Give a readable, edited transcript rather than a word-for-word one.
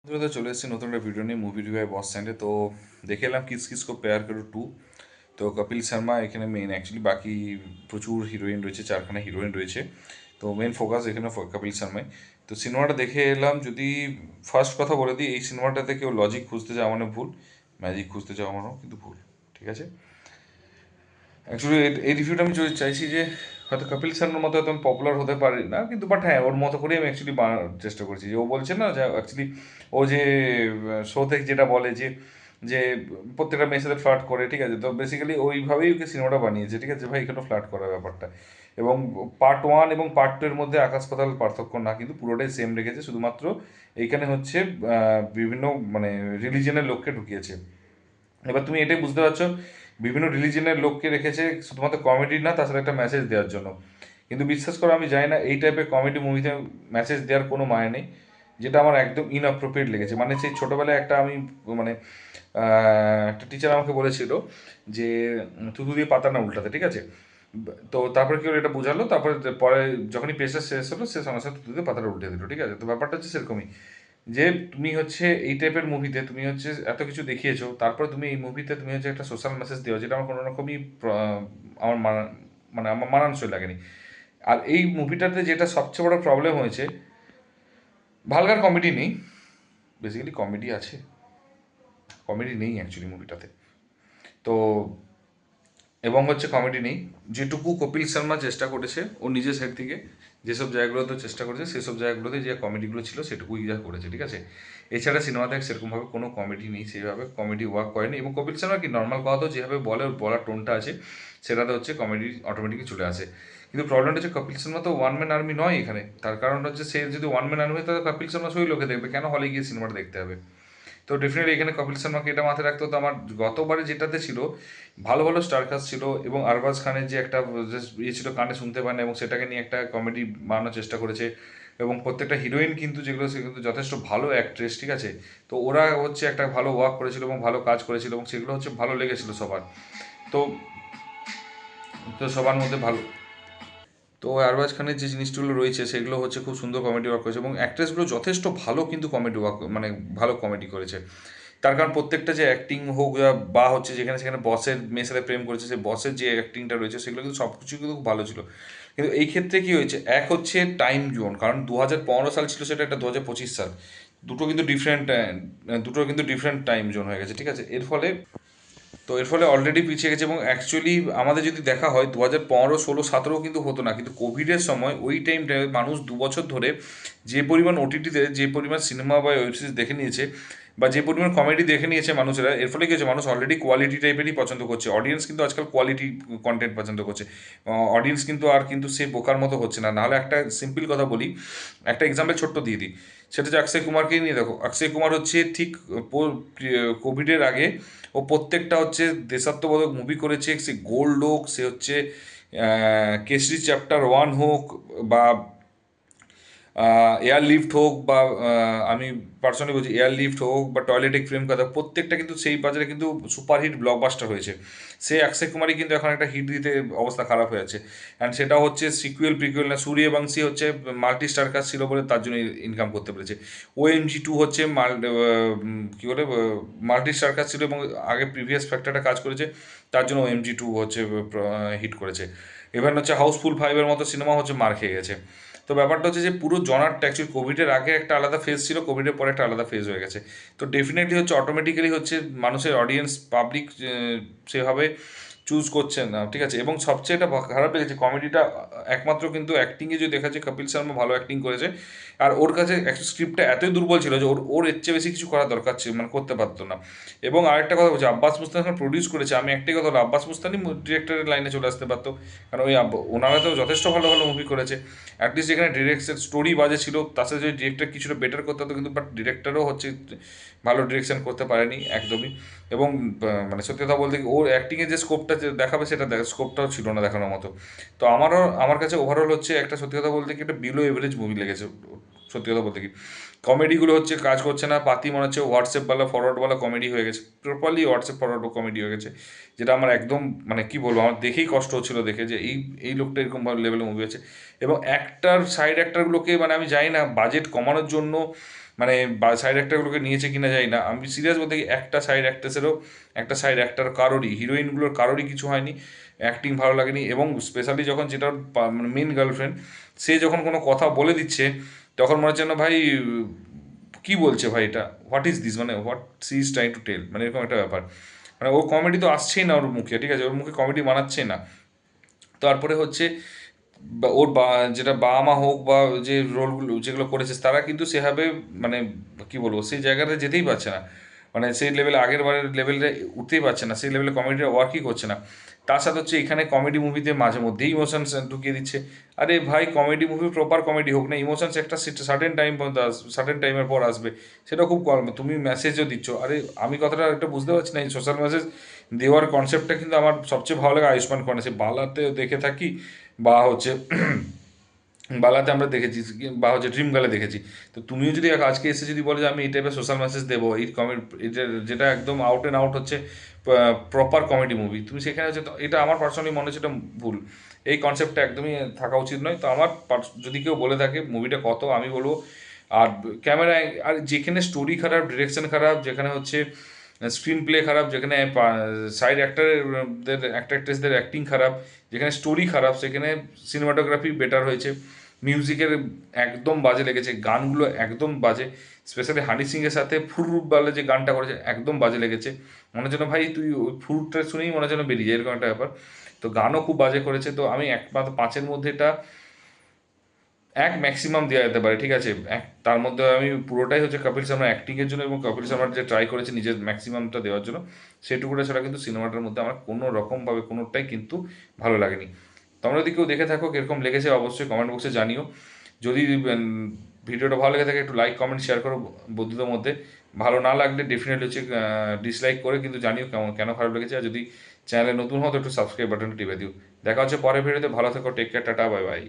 বন্ধুরা, চলে এসেছি নতুন একটা ভিডিও নিয়ে মুভি রিভিউ বস স্ট্যান্ডে। তো দেখে এলাম কিস কিস কো প্যার করো 2। তো কপিল শর্মা এখানে মেন, অ্যাকচুয়ালি বাকি প্রচুর হিরোইন রয়েছে, 4খানা হিরোইন রয়েছে। তো মেন ফোকাস এখানে কপিল শর্মায়। তো সিনেমাটা দেখে এলাম। যদি ফার্স্ট কথা বলে দিই, এই সিনেমাটাতে কেউ লজিক খুঁজতে যাওয়া মানে ভুল, ম্যাজিক খুঁজতে যাওয়া মানেও কিন্তু ভুল। ঠিক আছে? অ্যাকচুয়ালি এই রিভিউটা আমি চাইছি যে হয়তো কপিল শর্মার মতো এত আমি পপুলার হতে পারি না, কিন্তু বাট হ্যাঁ, ওর মতো করেই আমি অ্যাকচুয়ালি বানানোর চেষ্টা করছি। যে ও বলছে না, যে অ্যাকচুয়ালি ও যে শোতে যেটা বলে যে যে প্রত্যেকটা মেয়ের সাথে ফ্লার্ট করে, ঠিক আছে? তো বেসিক্যালি ওইভাবেই ওকে সিনেমাটা বানিয়েছে, ঠিক আছে ভাই? এখানে ফ্লার্ট করার ব্যাপারটা এবং পার্ট 1 এবং পার্ট 2 এর মধ্যে আকাশ পাতাল পার্থক্য না, কিন্তু পুরোটাই সেম রেখেছে। শুধুমাত্র এইখানে হচ্ছে বিভিন্ন মানে রিলিজনের লোককে ঢুকিয়েছে। এবার তুমি এটাই বুঝতে পারছো, বিভিন্ন রিলিজনের লোককে রেখেছে শুধুমাত্র কমেডি না, তার সাথে একটা মেসেজ দেওয়ার জন্য। কিন্তু বিশ্বাস করো, আমি জানি না এই টাইপের কমেডি মুভিতে মেসেজ দেওয়ার কোনো মানে নেই, যেটা আমার একদম ইনঅ্যাপ্রোপ্রিয়েট লেগেছে। মানে সেই ছোটোবেলায় একটা আমি মানে একটা টিচার আমাকে বলেছিল যে থুতু দিয়ে পাতা না উল্টাতে, ঠিক আছে? তো তারপরে কি হলো, এটা বোঝালো। তারপরে পরে যখনই পেশা শেষ হলো, সে সঙ্গে সঙ্গে থুতু দিয়ে পাতাটা উল্টে দিল, ঠিক আছে? তো ব্যাপারটা হচ্ছে সেরকমই, যে তুমি হচ্ছে এই টাইপের মুভিতে তুমি হচ্ছে এত কিছু দেখিয়েছো, তারপরে তুমি এই মুভিতে তুমি হচ্ছে একটা সোশ্যাল মেসেজ দিও, যেটা আমার কোনো রকমই আমার মানে আমার মানানসই লাগেনি। আর এই মুভিটাতে যেটা সবচেয়ে বড় প্রবলেম হয়েছে, ভালগার কমেডি নেই। বেসিক্যালি কমেডি আছে, কমেডি নেই অ্যাকচুয়ালি মুভিটাতে। তো এবং হচ্ছে কমেডি নেই। যেটুকু কপিল শর্মা চেষ্টা করেছে ও নিজের সাইড থেকে, যেসব জায়গাগুলোতে চেষ্টা করেছে, সেসব জায়গাগুলোতে যে কমেডিগুলো ছিল সেটুকুই যা করেছে, ঠিক আছে? এছাড়া সিনেমাতে সেরকমভাবে কোনো কমেডি নেই, সেভাবে কমেডি ওয়ার্ক করেনি। এবং কপিল শর্মা কি নর্মাল কথা তো যেভাবে বলে, ওর বলার টোনটা আছে, সেটাতে হচ্ছে কমেডি অটোমেটিকই চলে আসে। কিন্তু প্রবলেমটা হচ্ছে কপিল শর্মা তো ওয়ান ম্যান আর্মি নয় এখানে। তার কারণ হচ্ছে, সে যদি ওয়ান ম্যান আর্মি হয় তাহলে কপিল শর্মা সই লোকে দেখবে, কেন হলে গিয়ে সিনেমাটা দেখতে হবে? তো ডেফিনেটলি এখানে কপিল শর্মাকে এটা মাথায় রাখতে হতো। আমার গতবারে যেটাতে ছিল, ভালো ভালো স্টার কাস্ট ছিল, এবং আরবাজ খানের যে একটা ইয়ে ছিল, কানে শুনতে পায় না, এবং সেটাকে নিয়ে একটা কমেডি বানানোর চেষ্টা করেছে। এবং প্রত্যেকটা হিরোইন কিন্তু যেগুলো, সে কিন্তু যথেষ্ট ভালো অ্যাক্ট্রেস, ঠিক আছে? তো ওরা হচ্ছে একটা ভালো ওয়ার্ক করেছিল এবং ভালো কাজ করেছিল, এবং সেগুলো হচ্ছে ভালো লেগেছিল সবার। তো তো সবার মধ্যে ভালো। তো আরবাজ খানের যে জিনিসগুলো রয়েছে, সেগুলো হচ্ছে খুব সুন্দর কমেডি ওয়ার্ক করেছে, এবং অ্যাক্ট্রেসগুলো যথেষ্ট ভালো কিন্তু কমেডি ওয়ার্ক, মানে ভালো কমেডি করেছে। তার কারণ প্রত্যেকটা যে অ্যাক্টিং হোক বা হচ্ছে যেখানে সেখানে বসের মেয়ের সাথে প্রেম করেছে, সেই বসের যে অ্যাক্টিংটা রয়েছে, সেগুলো কিন্তু সব কিছু কিন্তু খুব ভালো ছিল। কিন্তু এই ক্ষেত্রে কি হয়েছে, এক হচ্ছে টাইম জোন, কারণ 2015 সাল ছিল, সেটা একটা 2025 সাল। দুটো কিন্তু ডিফারেন্ট, দুটো কিন্তু ডিফারেন্ট টাইম জোন হয়ে গেছে, ঠিক আছে? এর ফলে অলরেডি পিছিয়ে গেছে। এবং অ্যাকচুয়ালি আমাদের যদি দেখা হয়, 2015, 16, 17 কিন্তু হতো না, কিন্তু কোভিডের সময় ওই টাইমটায় মানুষ 2 বছর ধরে যে পরিমাণ ওটিটিতে যে পরিমাণ সিনেমা বা ওয়েব সিরিজ দেখে নিয়েছে, বা যে পরিমাণ কমেডি দেখে নিয়েছে মানুষেরা, এর ফলে কি হচ্ছে, মানুষ অলরেডি কোয়ালিটি টাইপেরই পছন্দ করছে। অডিয়েন্স কিন্তু আজকাল কোয়ালিটি কন্টেন্ট পছন্দ করছে। অডিয়েন্স কিন্তু আর কিন্তু সেই বোকার মতো হচ্ছে না। নাহলে একটা সিম্পল কথা বলি, একটা এক্সাম্পল ছোট্ট দিয়ে দিই। সেটা হচ্ছে অক্ষয় কুমারকেই নিয়ে দেখো। অক্ষয় কুমার হচ্ছে ঠিক কোভিডের আগে ও প্রত্যেকটা হচ্ছে দেশাত্মবোধক মুভি করেছে। সে গোল্ড হোক, সে হচ্ছে কেসরি চ্যাপ্টার 1 হোক, বা এয়ার লিফট হোক, বা আমি পার্সোনালি বলছি এয়ার লিফট হোক, বা টয়লেটিক ফিল্ম কথা, প্রত্যেকটা কিন্তু সেই বাজারে কিন্তু সুপারহিট ব্লকবাস্টার হয়েছে। সে অক্ষয় কুমারই কিন্তু এখন একটা হিট দিতে অবস্থা খারাপ হয়ে আছে। অ্যান্ড সেটা হচ্ছে সিকুয়েল প্রিকুয়েল না, সূর্যবংশী হচ্ছে মাল্টি স্টার কাস্ট ছিল বলে তার জন্য ইনকাম করতে পেরেছে। OMG 2 হচ্ছে কী বলে মাল্টি স্টার কাস্ট ছিল, এবং আগে প্রিভিয়াস ফ্যাক্টরটা কাজ করেছে, তার জন্য OMG 2 হচ্ছে হিট করেছে। এবার হচ্ছে হাউসফুল 5-এর মতো সিনেমা হচ্ছে মার খেয়ে গেছে। তো ব্যাপারটা হচ্ছে যে পুরো জনারটা অ্যাকচুয়ালি কোভিডের আগে একটা আলাদা ফেজ ছিল, কোভিডের পরে একটা আলাদা ফেজ হয়ে গেছে। তো ডেফিনেটলি হচ্ছে অটোমেটিক্যালি হচ্ছে মানুষের অডিয়েন্স পাবলিক সেভাবে চুজ করছে না, ঠিক আছে? এবং সবচেয়ে এটা খারাপ লেগেছে কমেডিটা, একমাত্র কিন্তু অ্যাক্টিংয়ে যদি দেখা যায় কপিল শর্মা ভালো অ্যাক্টিং করেছে। আর ওর কাছে স্ক্রিপ্টটা এতই দুর্বল ছিল যে ওর ওর এর চেয়ে বেশি কিছু করার দরকার ছিল, মানে করতে পারতো না। এবং আরেকটা কথা বলছি, আব্বাস মুস্তান এখন প্রডিউস করেছে, আমি একটাই কথা বলবো, আব্বাস মুস্তানি ডিরেক্টরের লাইনে চলে আসতে পারতো। কারণ ওই ওনারা তো যথেষ্ট ভালো ভালো মুভি করেছে। অ্যাটলিস্ট যেখানে ডিরেকশন স্টোরি বাজে ছিল, তার সাথে যদি ডিরেক্টর কিছুটা বেটার করতে হতো, কিন্তু বাট ডিরেক্টরও হচ্ছে ভালো ডিরেকশন করতে পারেনি একদমই। এবং মানে সত্যি কথা বলতে কি, ওর অ্যাক্টিংয়ের যে স্কোপটা দেখাবে, সেটা স্কোপটাও ছিল না দেখানোর মতো। তো আমার কাছে ওভারঅল হচ্ছে একটা, সত্যি কথা বলতে কি, একটা বিলো এভারেজ মুভি লেগেছে। সত্যি কথা বলতে কি, কমেডিগুলো হচ্ছে কাজ করছে না। পাতি মনে হচ্ছে হোয়াটসঅ্যাপওয়ালা ফরওয়ার্ডওয়ালা কমেডি হয়ে গেছে, প্রপারলি হোয়াটসঅ্যাপ ফরওয়ার্ড কমেডি হয়ে গেছে। যেটা আমার একদম মানে কি বলবো, আমার দেখেই কষ্ট হচ্ছিল দেখে, যে এই এই লোকটা এরকম লেভেলের মুভি আছে। এবং সাইড অ্যাক্টারগুলোকে মানে আমি জানি না, বাজেট কমানোর জন্য মানে সাইড অ্যাক্টারগুলোকে নিয়েছে কিনা জানি না, আমি সিরিয়াস বলতে একটা সাইড অ্যাক্ট্রেসেরও একটা সাইড অ্যাক্টার কারোরই, হিরোইনগুলোর কারোরই কিছু হয়নি, অ্যাক্টিং ভালো লাগেনি। এবং স্পেশালি যখন যেটা মানে মেন গার্লফ্রেন্ড, সে যখন কোনো কথা বলে দিচ্ছে তখন মনে হচ্ছে না ভাই কি বলছে ভাই, এটা হোয়াট ইজ দিস, মানে what she is trying to tell, মানে এরকম একটা ব্যাপার। মানে ওর কমেডি তো আসছেই না ওর মুখে, ঠিক আছে, ওর মুখে কমেডি বানাচ্ছে না। তারপরে হচ্ছে ওর যেটা বাবা মা হোক বা যে রোলগুলো যেগুলো করেছে তারা কিন্তু সেভাবে মানে কি বলবো সেই জায়গাটা যেতেই পারছে না, মানে সেই লেভেলে আগের বারের লেভেলে উঠতেই পারছে না, সেই লেভেলে কমেডিটা ওয়ার্কই করছে না। তার সাথে হচ্ছে এখানে কমেডি মুভিতে মাঝে মধ্যেই ইমোশনস ঢুকিয়ে দিচ্ছে। আরে ভাই কমেডি মুভি প্রপার কমেডি হোক না, ইমোশনস একটা সার্টেন টাইম পর্যন্ত সার্টেন টাইমের পর আসবে, সেটা খুব কম। তুমি মেসেজও দিচ্ছ, আরে আমি কথাটা একটা বুঝতে পারছি না, এই সোশ্যাল মেসেজ দেওয়ার কনসেপ্টটা কিন্তু আমার সবচেয়ে ভালো লাগে আয়ুষ্মান খুরানা, সে বালাতে দেখে থাকি বা হচ্ছে বালাতে আমরা দেখেছি বা হচ্ছে ড্রিম গার্লে দেখেছি। তো তুমিও যদি আজকে এসে যদি বলো যে আমি এই টাইপের সোশ্যাল মেসেজ দেবো, এই কমেডি এটা যেটা একদম আউট অ্যান্ড আউট হচ্ছে প্রপার কমেডি মুভি, তুমি সেখানে হচ্ছে এটা আমার পার্সোনালি মনে হচ্ছে এটা ভুল, এই কনসেপ্টটা একদমই থাকা উচিত নয়। তো আমার যদি কেউ বলে থাকে মুভিটা কত, আমি বলবো আর ক্যামেরা আর যেখানে স্টোরি খারাপ, ডিরেকশন খারাপ, যেখানে হচ্ছে স্ক্রিন প্লে খারাপ, যেখানে সাইড অ্যাক্টারদের অ্যাক্ট্রেসদের অ্যাক্টিং খারাপ, যেখানে স্টোরি খারাপ, সেখানে সিনেমাটোগ্রাফি বেটার হয়েছে, মিউজিকের একদম বাজে লেগেছে, গানগুলো একদম বাজে, স্পেশালি হানি সিংয়ের সাথে ফুরুট বালে যে গানটা করেছে একদম বাজে লেগেছে, মনে হচ্ছে না ভাই তুই ওই ফুরুটটা শুনেই মনে হচ্ছে না বেরিয়ে যায়, এরকম একটা ব্যাপার। তো গানও খুব বাজে করেছে, তো আমি একমাত্র 5-এর মধ্যে এটা এক ম্যাক্সিমাম দেওয়া যেতে পারে, ঠিক আছে, তার মধ্যে আমি পুরোটাই হচ্ছে কপিল শর্মা অ্যাক্টিংয়ের জন্য এবং কপিল শর্মার যে ট্রাই করেছে নিজের ম্যাক্সিমামটা দেওয়ার জন্য, সেটুকুটা ছাড়া কিন্তু সিনেমাটার মধ্যে আমার কোনো রকমভাবে কোনোটাই কিন্তু ভালো লাগেনি। তোমরা যদি কেউ দেখে থাকো কীরকম লেগেছে অবশ্যই কমেন্ট বক্সে জানিও। যদি ভিডিওটা ভালো লেগে থাকে একটু লাইক কমেন্ট শেয়ার করো বন্ধুদের মধ্যে, ভালো না লাগলে ডেফিনেটলি হচ্ছে ডিসলাইক করে কিন্তু জানিও কেমন কেন খারাপ লেগেছে। আর যদি চ্যানেলে নতুন হও তো একটু সাবস্ক্রাইব বাটনটা টিপে দিও। দেখা হচ্ছে পরের ভিডিওতে, ভালো থেকো, take care, tata, bye by.